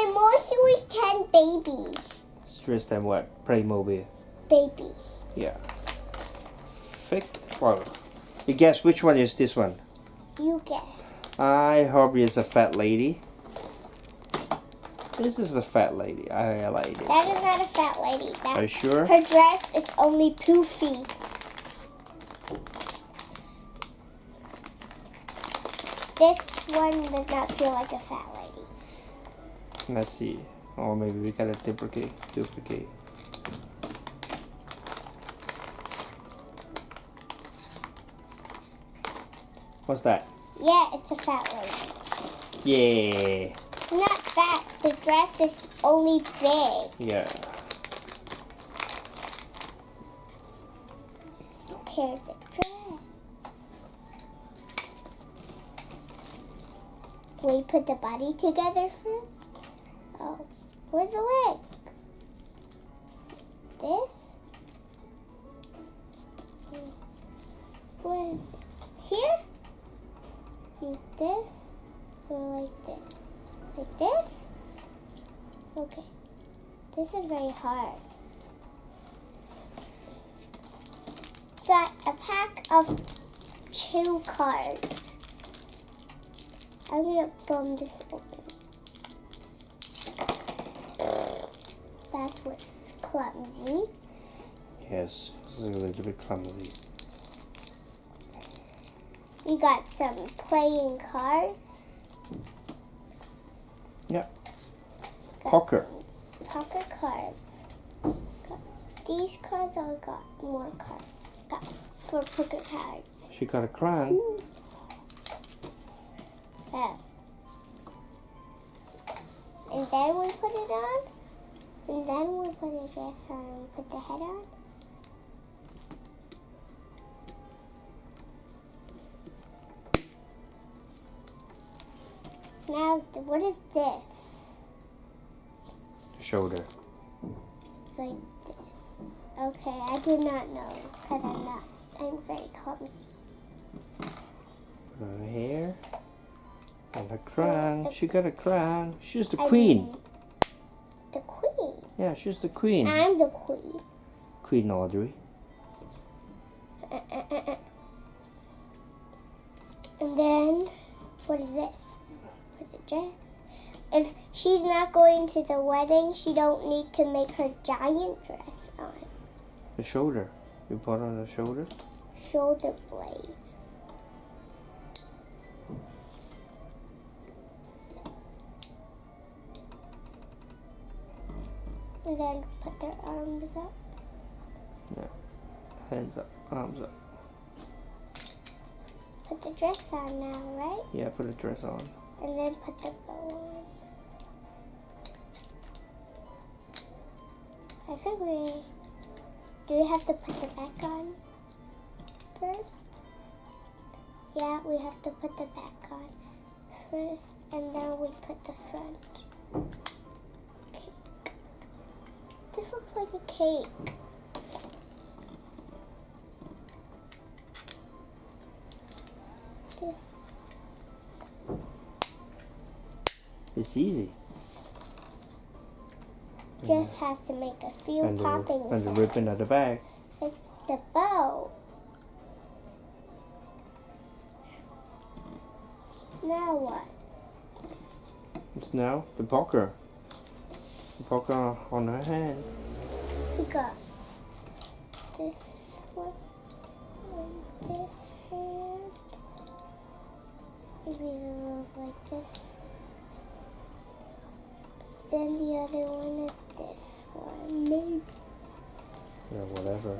my monster was 10 babies. Stress them what? Playmobil. Babies. Yeah. Fake. Well, you guess which one is this one? You guess. I hope it's a fat lady. This is a fat lady. I like it. That is not a fat lady. Are you sure? Her dress is only poofy. This one does not feel like a fat lady. Let's see. Or maybe we got a duplicate. What's that? Yeah, it's a fat lady. Yeah. It's not fat. The dress is only big. Yeah. Here's the dress. We put the body together first. Oh, where's the leg? This? Where is it? Here? Like this? Or like this? Like this? Okay. This is very hard. Got a pack of 2 cards. I'm gonna bum this open. That was clumsy. Yes. This is a little bit clumsy. We got some playing cards. Yeah. Got Poker. some Poker cards. Got these cards. I got more cards. Got 4 poker cards. She got a crown. Yeah. And then we put it on. And then we put the dress on and put the head on. Now, what is this? Shoulder. Like this. Okay, I did not know because I'm very clumsy. Put her hair. And a crown. She got a crown. She's the I queen. mean, the queen. Yeah, she's the queen. I'm the queen. Queen Audrey. And then, what is this? What's the dress? If she's not going to the wedding, she don't need to make her giant dress on. The shoulder. You put on the shoulder. Shoulder blades. And then put their arms up. Yeah. Hands up. Arms up. Put the dress on now, right? Yeah, put the dress on. And then put the bow on. I think do we have to put the back on first? Yeah, we have to put the back on first, and then we put the front. Cake. This looks like a cake. This. It's easy. Just has to make a few popping And the sounds. ribbon at the back. It's the bow. Now what? It's now the poker. The poker on her hand. We got this one on this hand. Maybe it'll look like this. Then the other one is this one. Maybe. Yeah, whatever.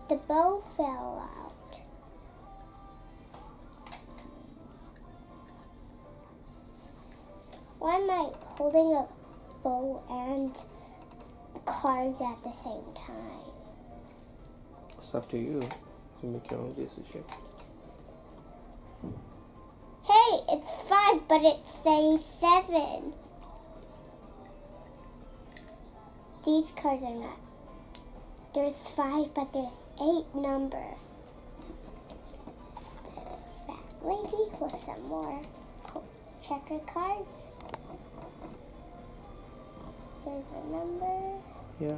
The bow fell out. Why am I holding a bow and cards at the same time? It's up to you to make your own decision. Hey, it's 5, but it says 7. These cards are not. There's 5, but there's 8 number. Fat lady with some more checker cards. There's a number. Yeah.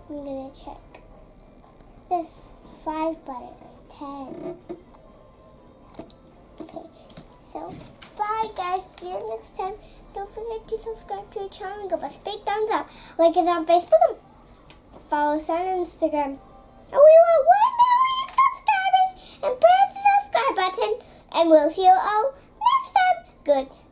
I'm gonna check. This 5 buttons, 10. Okay, so bye guys. See you next time. Don't forget to subscribe to our channel and give us a big thumbs up. Like us on Facebook and follow us on Instagram. And we want 1 million subscribers. And press the subscribe button. And we'll see you all next time. Good.